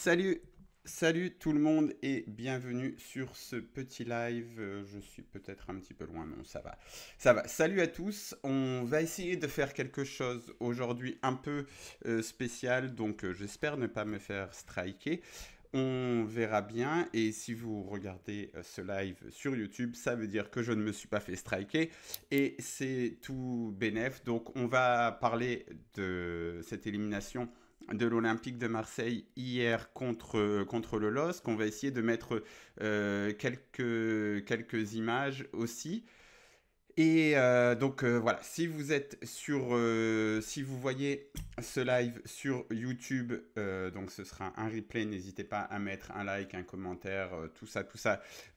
Salut, salut tout le monde et bienvenue sur ce petit live. Je suis peut-être un petit peu loin, non, ça va. Ça va. Salut à tous. On va essayer de faire quelque chose aujourd'hui un peu spécial, donc j'espère ne pas me faire striker. On verra bien et si vous regardez ce live sur YouTube, ça veut dire que je ne me suis pas fait striker et c'est tout bénef. Donc on va parler de cette élimination de l'Olympique de Marseille hier contre le LOSC. On va essayer de mettre quelques images aussi. Et voilà, si vous êtes si vous voyez ce live sur YouTube, donc ce sera un replay, n'hésitez pas à mettre un like, un commentaire, tout ça,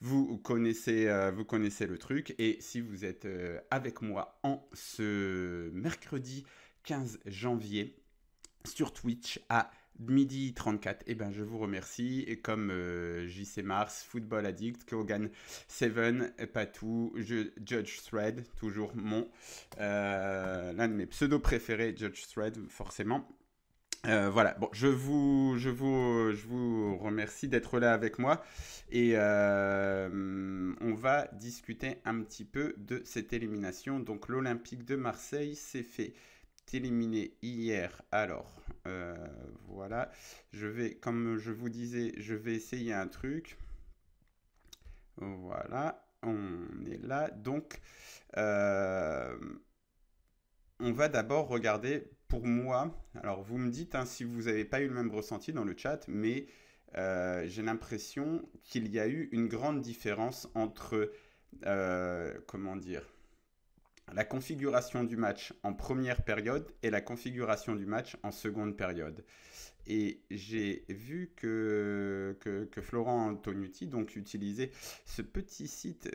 vous connaissez le truc. Et si vous êtes avec moi en ce mercredi 15 janvier, sur Twitch à midi 34. Eh ben, je vous remercie. Et comme JC Mars, Football Addict, Kogan 7, Patou, Judge Thread, toujours l'un de mes pseudos préférés, Judge Thread, forcément. Voilà, bon, je vous remercie d'être là avec moi et on va discuter un petit peu de cette élimination. Donc l'Olympique de Marseille s'est fait éliminé hier. Alors, voilà. Comme je vous disais, je vais essayer un truc. Voilà, on est là. Donc, euh, on va d'abord regarder pour moi. Alors, vous me dites si vous n'avez pas eu le même ressenti dans le chat, mais j'ai l'impression qu'il y a eu une grande différence entre, comment dire, la configuration du match en première période et la configuration du match en seconde période. Et j'ai vu que Florent Antonucci donc utilisait ce petit site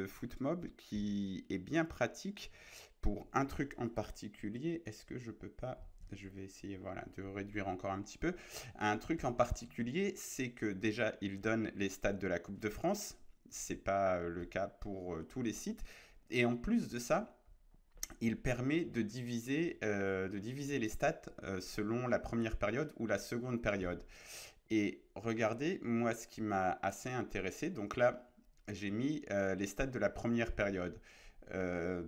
Footmob qui est bien pratique pour un truc en particulier. Est-ce que je peux pas... Je vais essayer voilà, de réduire encore un petit peu. Un truc en particulier, c'est que déjà, il donne les stats de la Coupe de France. C'est pas le cas pour tous les sites. Et en plus de ça, il permet de diviser les stats selon la première période ou la seconde période. Et regardez, moi, ce qui m'a assez intéressé, donc là, j'ai mis les stats de la première période.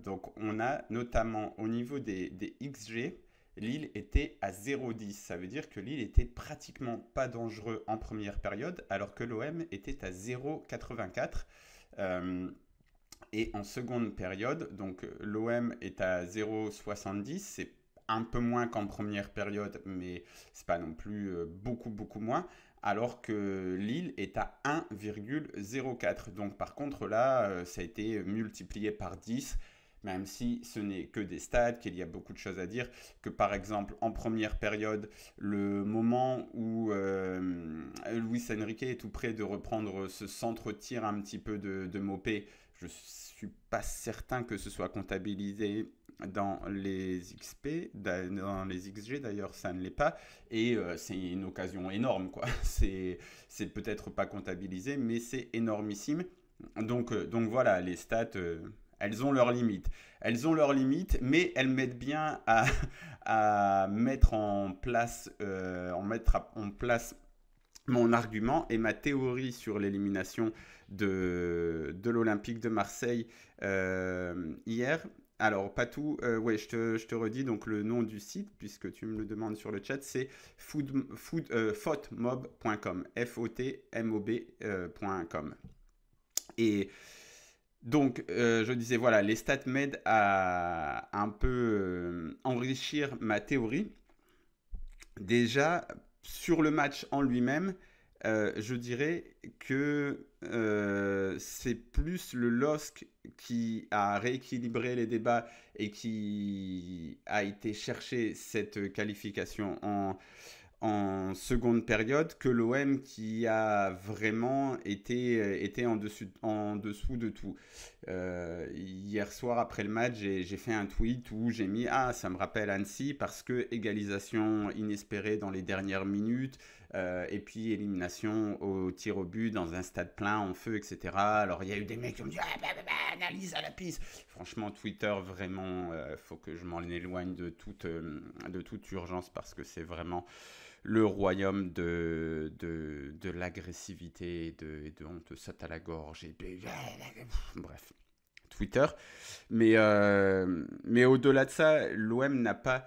Donc, on a notamment au niveau des XG, Lille était à 0,10. Ça veut dire que Lille était pratiquement pas dangereux en première période, alors que l'OM était à 0,84. Et en seconde période, donc l'OM est à 0,70, c'est un peu moins qu'en première période, mais c'est pas non plus beaucoup moins, alors que Lille est à 1,04. Donc par contre là, ça a été multiplié par 10, même si ce n'est que des stats, qu'il y a beaucoup de choses à dire, que par exemple en première période, le moment où Luis Enrique est tout près de reprendre ce centre-tir un petit peu de Mopé, je suis pas certain que ce soit comptabilisé dans les XP, dans les XG d'ailleurs, ça ne l'est pas. Et c'est une occasion énorme, quoi. C'est peut-être pas comptabilisé, mais c'est énormissime. Donc voilà, les stats, elles ont leurs limites. Elles ont leurs limites, mais elles m'aident bien à mettre en place, en place mon argument et ma théorie sur l'élimination de l'Olympique de Marseille hier. Alors, Patou, ouais, je te redis donc le nom du site, puisque tu me le demandes sur le chat, c'est fotmob.com, F-O-T-M-O-B.com. Et donc, je disais, voilà, les stats m'aident à un peu enrichir ma théorie. Déjà, sur le match en lui-même, je dirais que c'est plus le LOSC qui a rééquilibré les débats et qui a été chercher cette qualification en seconde période que l'OM qui a vraiment été en dessous de tout. Hier soir après le match, j'ai fait un tweet où j'ai mis « Ah, ça me rappelle Annecy parce que égalisation inespérée dans les dernières minutes, et puis élimination au tir au but dans un stade plein en feu, etc. » Alors il y a eu des mecs qui ont dit « Ah, analyse à la piste !» Franchement, Twitter, vraiment, faut que je m'en éloigne de toute urgence parce que c'est vraiment le royaume de l'agressivité et de on te saute à la gorge. Bref, Twitter. Mais au-delà de ça, l'OM n'a pas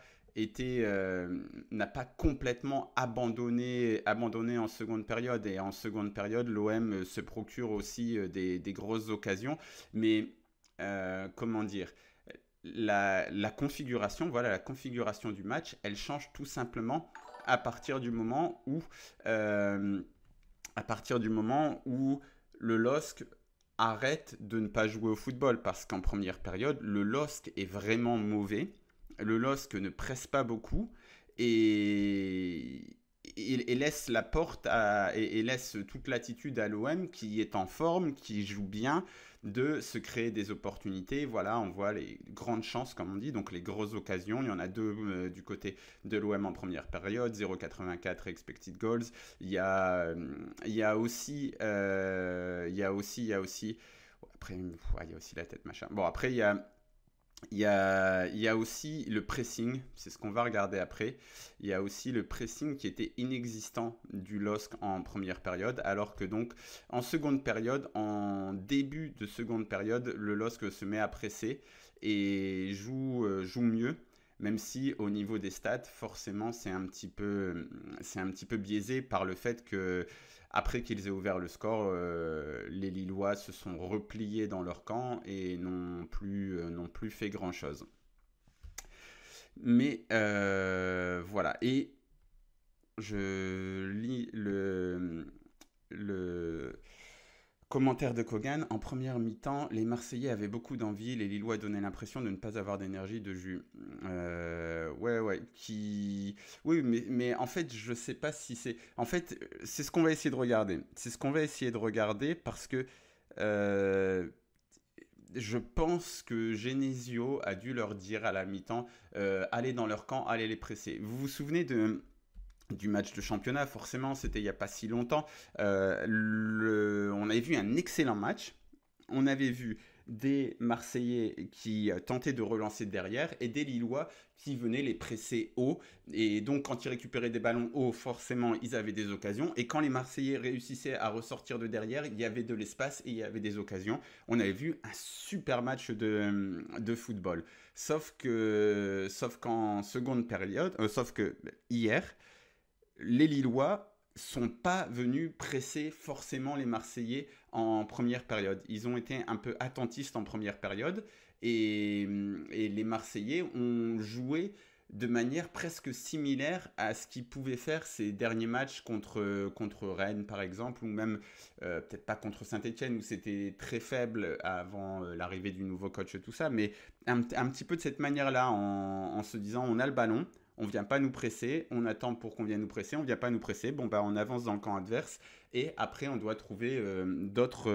complètement abandonné en seconde période. Et en seconde période, l'OM se procure aussi des grosses occasions. Mais comment dire, la configuration, voilà, la configuration du match, elle change tout simplement à partir du moment où, euh, à partir du moment où le LOSC arrête de ne pas jouer au football. Parce qu'en première période, le LOSC est vraiment mauvais. Le LOSC ne presse pas beaucoup et, et laisse la porte et laisse toute l'attitude à l'OM qui est en forme, qui joue bien, de se créer des opportunités. Voilà, on voit les grandes chances, comme on dit, donc les grosses occasions. Il y en a deux du côté de l'OM en première période, 0,84 expected goals. Il y a aussi, après, ouais, il y a aussi la tête, machin. Bon, après, il y a aussi le pressing, c'est ce qu'on va regarder après. Il y a aussi le pressing qui était inexistant du LOSC en première période, alors que donc en seconde période, en début de seconde période, le LOSC se met à presser et joue mieux. Même si au niveau des stats, forcément, c'est un petit peu biaisé par le fait que après qu'ils aient ouvert le score, les Lillois se sont repliés dans leur camp et n'ont plus fait grand-chose. Mais voilà. Et je lis le commentaire de Kogan. En première mi-temps, les Marseillais avaient beaucoup d'envie, les Lillois donnaient l'impression de ne pas avoir d'énergie, de jus. Ouais, Oui, mais en fait, je sais pas si c'est... En fait, c'est ce qu'on va essayer de regarder. C'est ce qu'on va essayer de regarder parce que euh, je pense que Genesio a dû leur dire à la mi-temps, allez dans leur camp, allez les presser. Vous vous souvenez du match de championnat, forcément, c'était il n'y a pas si longtemps. On avait vu un excellent match. On avait vu des Marseillais qui tentaient de relancer derrière et des Lillois qui venaient les presser haut. Et donc, quand ils récupéraient des ballons hauts, forcément, ils avaient des occasions. Et quand les Marseillais réussissaient à ressortir de derrière, il y avait de l'espace et il y avait des occasions. On avait vu un super match de football. Sauf qu'en seconde période, sauf que hier, les Lillois sont pas venus presser forcément les Marseillais en première période. Ils ont été un peu attentistes en première période et les Marseillais ont joué de manière presque similaire à ce qu'ils pouvaient faire ces derniers matchs contre Rennes par exemple, ou même peut-être pas contre Saint-Etienne où c'était très faible avant l'arrivée du nouveau coach et tout ça, mais un petit peu de cette manière-là en se disant on a le ballon, on vient pas nous presser, on attend pour qu'on vienne nous presser, on vient pas nous presser, bon bah on avance dans le camp adverse et après on doit trouver d'autres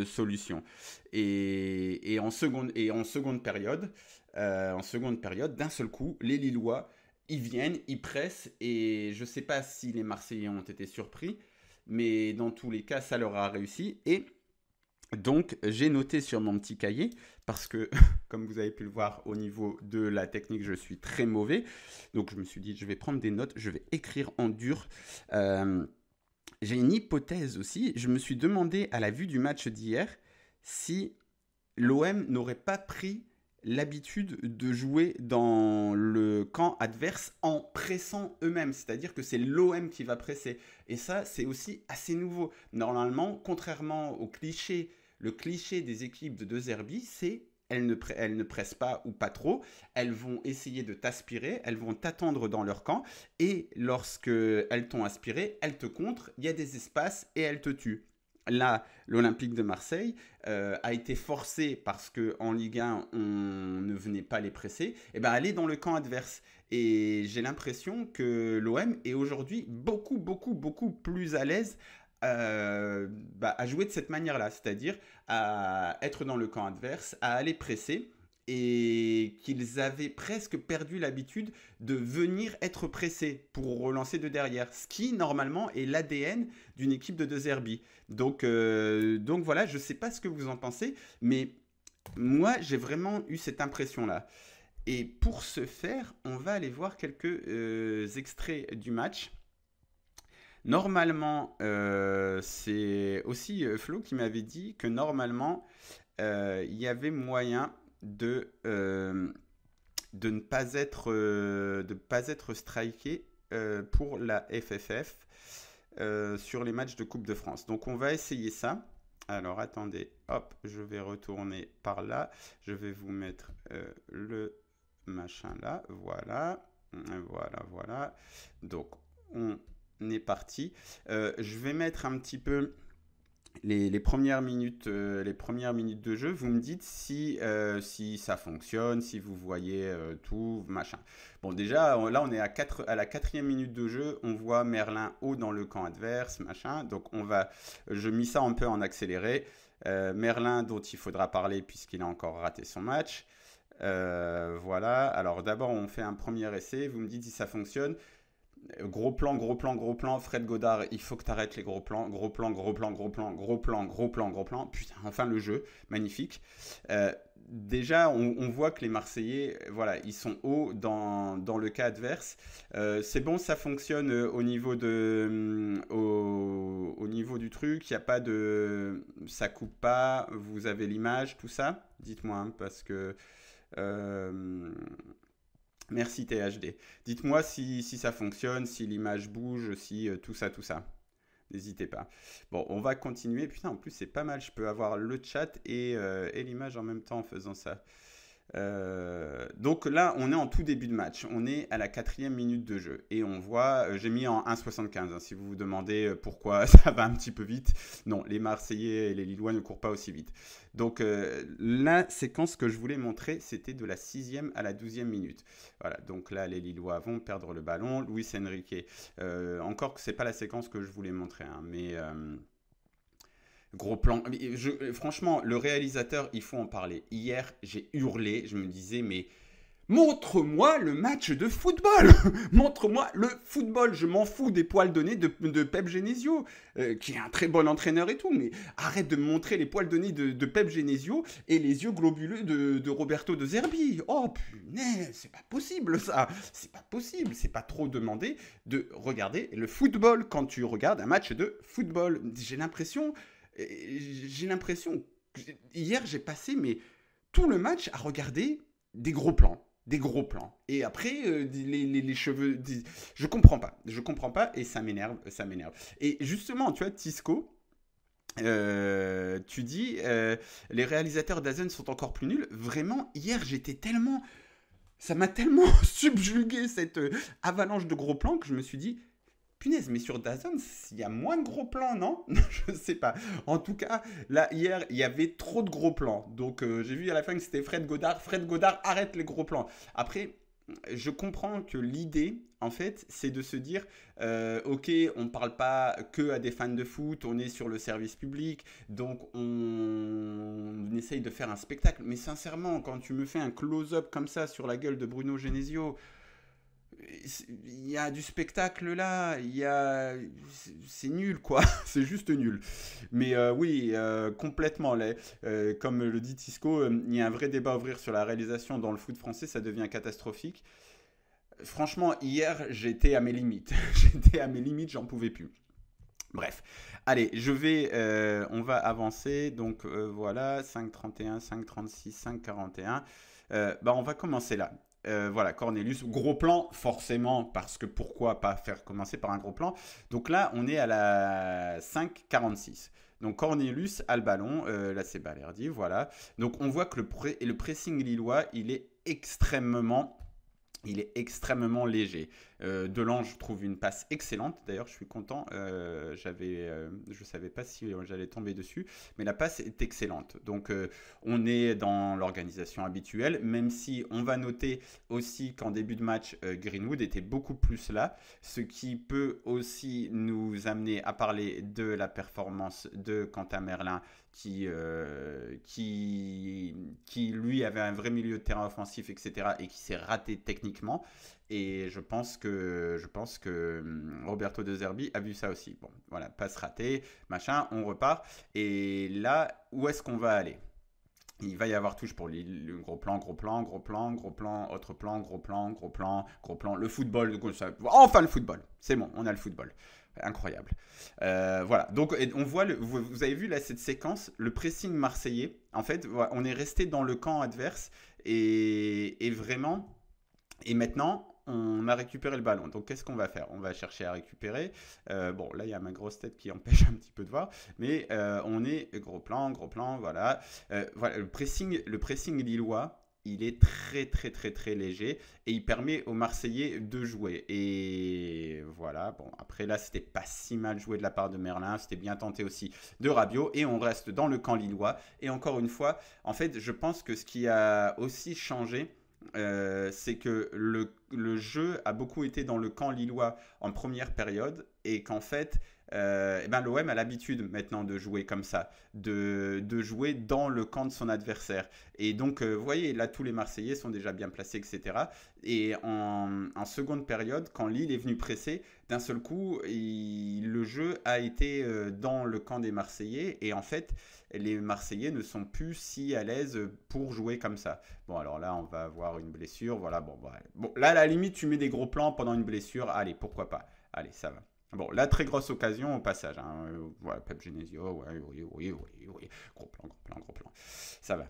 solutions. En seconde période, d'un seul coup, les Lillois, ils viennent, ils pressent et je sais pas si les Marseillais ont été surpris, mais dans tous les cas, ça leur a réussi et donc, j'ai noté sur mon petit cahier, parce que, comme vous avez pu le voir, au niveau de la technique, je suis très mauvais. Donc, je me suis dit, je vais prendre des notes, je vais écrire en dur. Euh, j'ai une hypothèse aussi. Je me suis demandé, à la vue du match d'hier, si l'OM n'aurait pas pris l'habitude de jouer dans le camp adverse en pressant eux-mêmes. C'est-à-dire que c'est l'OM qui va presser. Et ça, c'est aussi assez nouveau. Normalement, contrairement au cliché, le cliché des équipes de deux Zerbi, c'est elles ne pressent pas ou pas trop, elles vont essayer de t'aspirer, elles vont t'attendre dans leur camp, et lorsque elles t'ont aspiré, elles te contrent, il y a des espaces et elles te tuent. Là, l'Olympique de Marseille a été forcé parce qu'en Ligue 1, on ne venait pas les presser, et ben aller dans le camp adverse. Et j'ai l'impression que l'OM est aujourd'hui beaucoup plus à l'aise à jouer de cette manière-là, c'est-à-dire à être dans le camp adverse, à aller presser, et qu'ils avaient presque perdu l'habitude de venir être pressés pour relancer de derrière, ce qui normalement est l'ADN d'une équipe de deux Zerbi. Donc voilà, je ne sais pas ce que vous en pensez, mais moi j'ai vraiment eu cette impression-là. Et pour ce faire, on va aller voir quelques extraits du match. Normalement, c'est aussi Flo qui m'avait dit que normalement, il y avait moyen de ne pas être striké pour la FFF sur les matchs de Coupe de France. Donc on va essayer ça. Alors attendez, hop, je vais retourner par là. Je vais vous mettre le machin là. Voilà, voilà, voilà. Donc on est parti. Je vais mettre un petit peu les les premières minutes de jeu. Vous me dites si ça fonctionne, si vous voyez tout, machin. Bon, déjà, là, on est à la quatrième minute de jeu. On voit Merlin haut dans le camp adverse, machin. Donc, je mis ça un peu en accéléré. Merlin, dont il faudra parler puisqu'il a encore raté son match. Voilà. Alors, d'abord, on fait un premier essai. Vous me dites si ça fonctionne. Gros plan, gros plan, gros plan. Fred Godard, il faut que tu arrêtes les gros plans. Gros plan, gros plan, gros plan, gros plan, gros plan, gros plan. Putain, enfin le jeu, magnifique. Déjà, on voit que les Marseillais, voilà, ils sont hauts dans le cas adverse. C'est bon, ça fonctionne au niveau du truc. Il n'y a pas de. Ça coupe pas. Vous avez l'image, tout ça. Dites-moi, hein, parce que. euh, Merci THD. Dites-moi si ça fonctionne, si l'image bouge, si tout ça, tout ça. N'hésitez pas. Bon, on va continuer. Putain, en plus, c'est pas mal. Je peux avoir le chat et l'image en même temps en faisant ça. Donc là, on est en tout début de match. On est à la quatrième minute de jeu. Et on voit, j'ai mis en 1,75. Hein, si vous vous demandez pourquoi ça va un petit peu vite. Non, les Marseillais et les Lillois ne courent pas aussi vite. Donc la séquence que je voulais montrer, c'était de la 6e à la 12e minute. Voilà, donc là, les Lillois vont perdre le ballon. Luis Enrique, encore que ce n'est pas la séquence que je voulais montrer. Hein, mais... gros plan. Franchement, le réalisateur, il faut en parler. Hier, j'ai hurlé. Je me disais, mais montre-moi le match de football. Montre-moi le football. Je m'en fous des poils de nez de Pep Genesio, qui est un très bon entraîneur et tout. Mais arrête de me montrer les poils de nez de Pep Genesio et les yeux globuleux de Roberto De Zerbi. Oh punaise, c'est pas possible ça. C'est pas possible. C'est pas trop demandé de regarder le football quand tu regardes un match de football. J'ai l'impression, hier j'ai passé tout le match à regarder des gros plans. Des gros plans. Et après, les cheveux... je comprends pas et ça m'énerve, ça m'énerve. Et justement, tu vois, Tisco, tu dis, les réalisateurs d'Azen sont encore plus nuls. Vraiment, hier j'étais tellement... Ça m'a tellement subjugué cette avalanche de gros plans que je me suis dit, punaise, mais sur DAZN, il y a moins de gros plans, non? Je sais pas. En tout cas, là, hier, il y avait trop de gros plans. Donc, j'ai vu à la fin que c'était Fred Godard. Fred Godard, arrête les gros plans. Après, je comprends que l'idée, en fait, c'est de se dire, ok, on ne parle pas que à des fans de foot, on est sur le service public, donc on essaye de faire un spectacle. Mais sincèrement, quand tu me fais un close-up comme ça sur la gueule de Bruno Genesio, il y a du spectacle là, c'est nul quoi, c'est juste nul. Mais oui, complètement. Comme le dit Tisco, il y a un vrai débat à ouvrir sur la réalisation dans le foot français, ça devient catastrophique. Franchement, hier, j'étais à mes limites. J'étais à mes limites, j'en pouvais plus. Bref, allez, on va avancer. Donc voilà, 5,31, 5,36, 5,41. On va commencer là. Voilà, Cornelius, gros plan, forcément, parce que pourquoi pas faire commencer par un gros plan. Donc là, on est à la 5,46. Donc Cornelius a le ballon, là c'est Balerdi, voilà. Donc on voit que le pressing lillois, il est extrêmement léger. Delange trouve une passe excellente. D'ailleurs, je suis content. Je ne savais pas si j'allais tomber dessus, mais la passe est excellente. Donc, on est dans l'organisation habituelle, même si on va noter aussi qu'en début de match, Greenwood était beaucoup plus là, ce qui peut aussi nous amener à parler de la performance de Quentin Merlin, qui lui avait un vrai milieu de terrain offensif, etc., et qui s'est raté techniquement. Et je pense que Roberto De Zerbi a vu ça aussi. Bon, voilà, passe ratée, machin, on repart. Et là, où est-ce qu'on va aller? Il va y avoir touche pour le gros plan, gros plan, gros plan, gros plan, autre plan, gros plan, gros plan, gros plan. Le football, enfin le football. C'est bon, on a le football. Incroyable. Voilà, donc on voit, vous avez vu là cette séquence, le pressing marseillais. En fait, voilà, on est resté dans le camp adverse et vraiment, et maintenant, on a récupéré le ballon. Donc, qu'est-ce qu'on va faire? On va chercher à récupérer. Bon, là, il y a ma grosse tête qui empêche un petit peu de voir. Mais on est gros plan, voilà. Voilà, le pressing lillois, il est très, très, très, très léger. Et il permet aux Marseillais de jouer. Et voilà, bon, après là, c'était pas si mal joué de la part de Merlin. C'était bien tenté aussi de Rabiot. Et on reste dans le camp lillois. Et encore une fois, en fait, je pense que ce qui a aussi changé, c'est que le jeu a beaucoup été dans le camp lillois en première période et qu'en fait, eh ben, l'OM a l'habitude maintenant de jouer comme ça, de jouer dans le camp de son adversaire. Et donc, vous voyez, là, tous les Marseillais sont déjà bien placés, etc. Et en seconde période, quand Lille est venu presser, d'un seul coup, le jeu a été dans le camp des Marseillais. Et en fait, les Marseillais ne sont plus si à l'aise pour jouer comme ça. Bon, alors là, on va avoir une blessure. Voilà, bon, bon, là, à la limite, tu mets des gros plans pendant une blessure. Allez, pourquoi pas. Allez, ça va. Bon, là, très grosse occasion au passage. Hein. Voilà, Pep Genesio, ouais, oui. Gros plan, gros plan, gros plan. Ça va.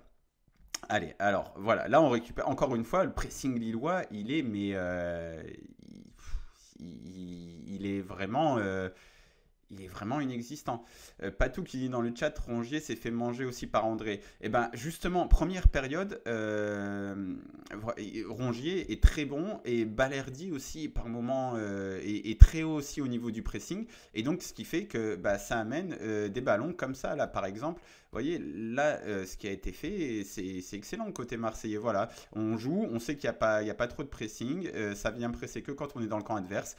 Allez, alors, voilà. Là, on récupère, encore une fois, le pressing lillois, il est, mais il est vraiment... il est vraiment inexistant. Patou qui dit dans le chat, Rongier s'est fait manger aussi par André. Eh bien, justement, première période, Rongier est très bon et Balerdi aussi, par moment, est très haut aussi au niveau du pressing. Et donc, ce qui fait que bah, ça amène des ballons comme ça. Là, par exemple, vous voyez, là, ce qui a été fait, c'est excellent côté marseillais. Voilà, on joue, on sait qu'il n'y a pas trop de pressing. Ça vient presser que quand on est dans le camp adverse.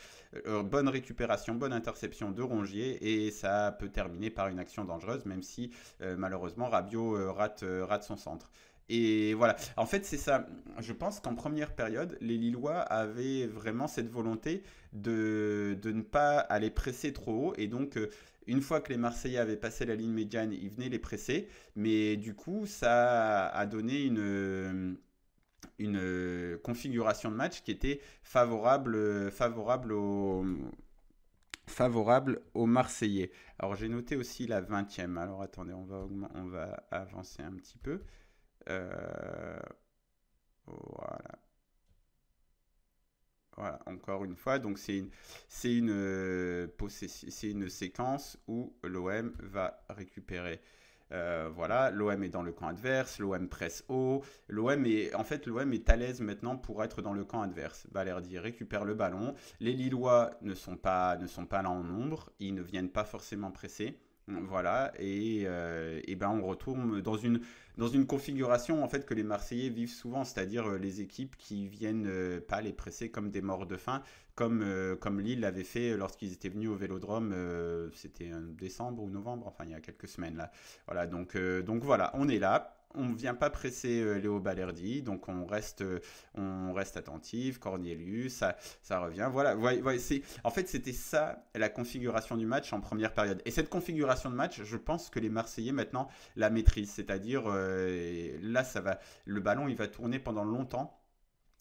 Bonne récupération, bonne interception de Rongier et ça peut terminer par une action dangereuse, même si malheureusement Rabiot rate son centre. Et voilà, en fait c'est ça, je pense qu'en première période, les Lillois avaient vraiment cette volonté de ne pas aller presser trop haut et donc une fois que les Marseillais avaient passé la ligne médiane, ils venaient les presser, mais du coup ça a donné une configuration de match qui était favorable aux Marseillais. Alors j'ai noté aussi la 20e. Alors attendez, on va avancer un petit peu. Euh, voilà. Voilà, encore une fois, donc c'est une séquence où l'OM va récupérer. Voilà, l'OM est dans le camp adverse, l'OM presse haut. L'OM est à l'aise maintenant pour être dans le camp adverse. Balerdi récupère le ballon. Les Lillois ne sont pas là en nombre, ils ne viennent pas forcément presser. Voilà, et ben on retourne dans une configuration en fait que les Marseillais vivent souvent, c'est-à-dire les équipes qui viennent pas les presser comme des morts de faim, comme Lille l'avait fait lorsqu'ils étaient venus au Vélodrome, c'était en décembre ou novembre, enfin il y a quelques semaines là. Voilà, donc voilà, on est là. On ne vient pas presser Léo Balerdi, donc on reste attentif. Cornelius, ça revient. Voilà, en fait, c'était ça la configuration du match en première période. Et cette configuration de match, je pense que les Marseillais maintenant la maîtrisent. C'est-à-dire, là, le ballon, il va tourner pendant longtemps.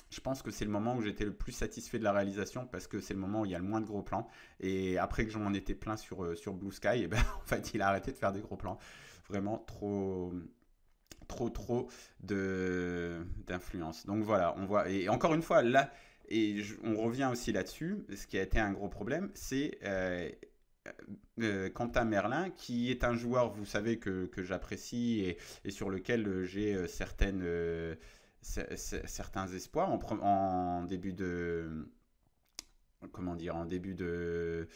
Je pense que c'est le moment où j'étais le plus satisfait de la réalisation parce que c'est le moment où il y a le moins de gros plans. Et après que j'en étais plein sur Blue Sky, et ben, en fait, il a arrêté de faire des gros plans. Vraiment trop d'influence. Donc voilà, on voit. Et encore une fois, là, on revient aussi là-dessus. Ce qui a été un gros problème, c'est Quentin Merlin, qui est un joueur, vous savez, que j'apprécie et sur lequel j'ai certains espoirs en début de comment dire, en début de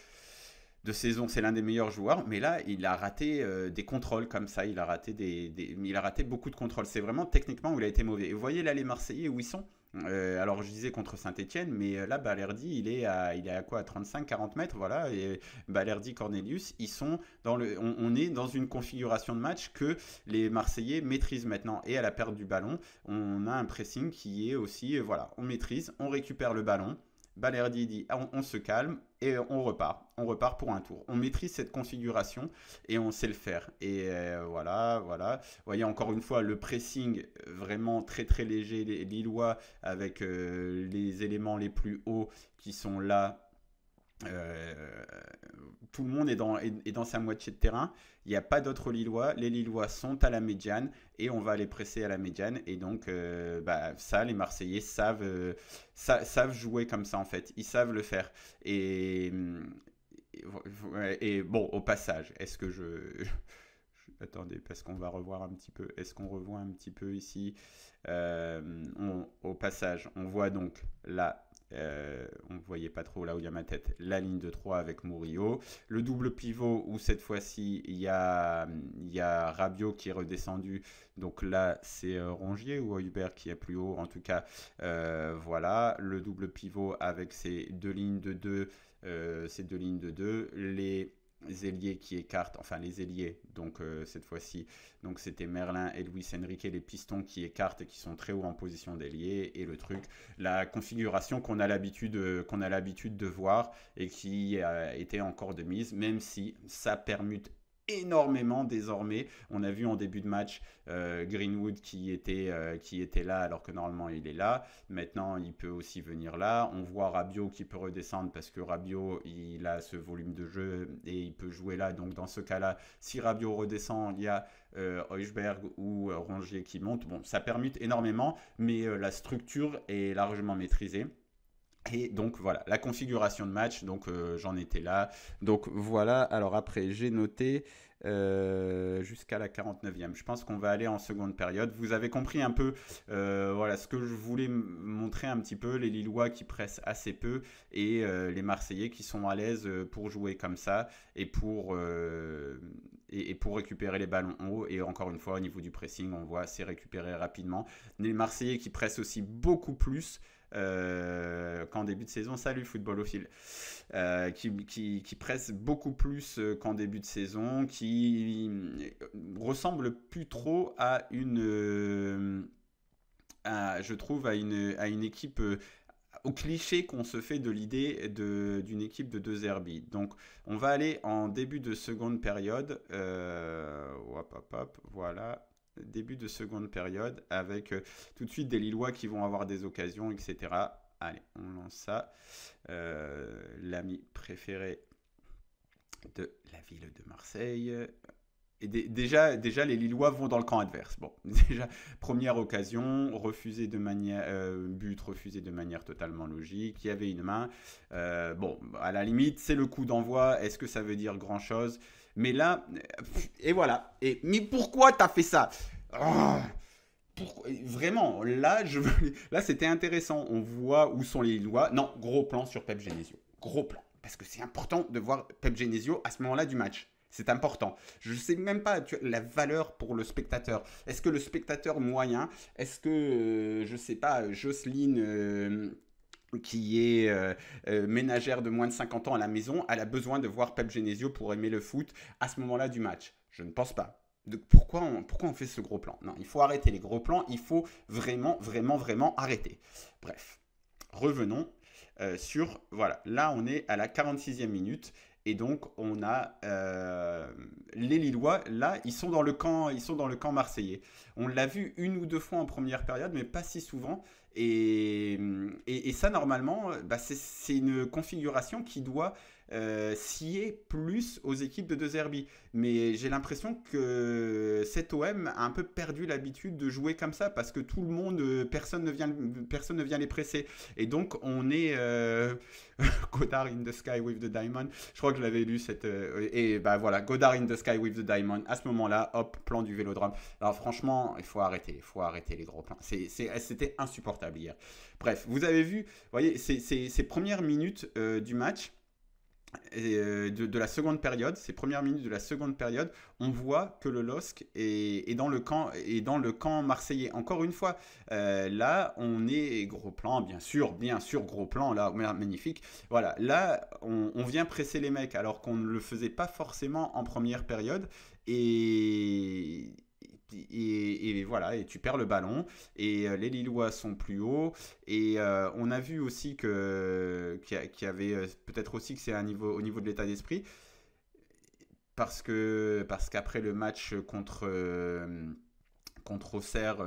saison, c'est l'un des meilleurs joueurs, mais là, il a raté des contrôles comme ça, il a raté il a raté beaucoup de contrôles. C'est vraiment techniquement où il a été mauvais. Et vous voyez là les Marseillais où ils sont. Alors je disais contre Saint-Etienne, mais là Balerdi il est à quoi, à 35-40 mètres, voilà, et Balerdi, Cornelius, ils sont on est dans une configuration de match que les Marseillais maîtrisent maintenant, et à la perte du ballon, on a un pressing qui est aussi, voilà, on maîtrise, on récupère le ballon, Balerdi dit on se calme et on repart. On repart pour un tour. On maîtrise cette configuration et on sait le faire. Et voilà, voilà. Vous voyez encore une fois le pressing vraiment très très léger, les Lillois avec les éléments les plus hauts qui sont là. Euh, Tout le monde est dans sa moitié de terrain. Il n'y a pas d'autres Lillois. Les Lillois sont à la médiane et on va les presser à la médiane. Et donc, ça, les Marseillais savent jouer comme ça en fait. Ils savent le faire. Et bon, au passage, est-ce que attendez, parce qu'on va revoir un petit peu. Est-ce qu'on revoit un petit peu ici au passage, on voit donc là. On ne voyait pas trop là où il y a ma tête, la ligne de 3 avec Murillo, le double pivot où cette fois-ci il y a Rabiot qui est redescendu, donc là c'est Rongier ou Hubert qui est plus haut, en tout cas voilà, le double pivot avec ces deux lignes de 2, les ailiers qui écartent, enfin les ailiers, donc cette fois-ci, donc c'était Merlin et Luis Enrique, les pistons qui écartent et qui sont très haut en position d'ailier, et le truc, la configuration qu'on a l'habitude de voir et qui a été encore de mise, même si ça permute énormément désormais. On a vu en début de match Greenwood qui était là alors que normalement il est là. Maintenant il peut aussi venir là. On voit Rabiot qui peut redescendre parce que Rabiot il a ce volume de jeu et il peut jouer là. Donc dans ce cas-là, si Rabiot redescend, il y a Højbjerg ou Rongier qui monte. Bon, ça permute énormément, mais la structure est largement maîtrisée. Et donc voilà, la configuration de match, donc j'en étais là. Donc voilà, alors après j'ai noté jusqu'à la 49e. Je pense qu'on va aller en seconde période. Vous avez compris un peu voilà, ce que je voulais montrer un petit peu, les Lillois qui pressent assez peu et les Marseillais qui sont à l'aise pour jouer comme ça et pour récupérer les ballons en haut. Et encore une fois, au niveau du pressing, on voit c'est récupéré rapidement. Les Marseillais qui pressent aussi beaucoup plus qu'en début de saison. Salut Footballophile. Qui presse beaucoup plus qu'en début de saison, qui ressemble plus trop à je trouve, à une équipe au cliché qu'on se fait de l'idée d'une équipe de deux Herbie. Donc, on va aller en début de seconde période. Voilà. Début de seconde période avec tout de suite des Lillois qui vont avoir des occasions, etc. Allez, on lance ça. L'ami préféré de la ville de Marseille. Et déjà, les Lillois vont dans le camp adverse. Bon, déjà, première occasion, but refusé de manière totalement logique. Il y avait une main. Bon, à la limite, c'est le coup d'envoi. Est-ce que ça veut dire grand-chose ? Mais là, et voilà. Mais pourquoi t'as fait ça ? Vraiment, là, c'était intéressant. On voit où sont les Lillois. Non, gros plan sur Pep Genesio. Gros plan. Parce que c'est important de voir Pep Genesio à ce moment-là du match. C'est important. Je ne sais même pas la valeur pour le spectateur. Est-ce que le spectateur moyen, est-ce que, je ne sais pas, Jocelyne, qui est ménagère de moins de 50 ans à la maison, elle a besoin de voir Pep Genesio pour aimer le foot à ce moment-là du match? Je ne pense pas. Pourquoi on fait ce gros plan? Non, il faut arrêter les gros plans. Il faut vraiment, vraiment, vraiment arrêter. Bref, revenons sur... Voilà, là on est à la 46e minute. Et donc, on a les Lillois, là, ils sont dans le camp marseillais. On l'a vu une ou deux fois en première période, mais pas si souvent. Et ça, normalement, c'est une configuration qui doit scier plus aux équipes de deux Herbie. Mais j'ai l'impression que cet OM a un peu perdu l'habitude de jouer comme ça parce que tout le monde, personne ne vient les presser. Et donc, on est Godard in the sky with the diamond. Je crois que je l'avais lu et bah voilà, Godard in the sky with the diamond. À ce moment-là, hop, plan du Vélodrome. Alors franchement, il faut arrêter les gros plans. C'était insupportable hier. Bref, vous avez vu, vous voyez, ces premières minutes du match. De la seconde période, ces premières minutes de la seconde période, on voit que le LOSC est dans le camp marseillais. Encore une fois, là, on est gros plan, bien sûr, gros plan, là, magnifique. Voilà, là, on vient presser les mecs alors qu'on ne le faisait pas forcément en première période. Et et voilà, et tu perds le ballon, et les Lillois sont plus hauts, et on a vu aussi qu'il y avait peut-être aussi que c'est au niveau de l'état d'esprit, parce qu'après le match contre Auxerre,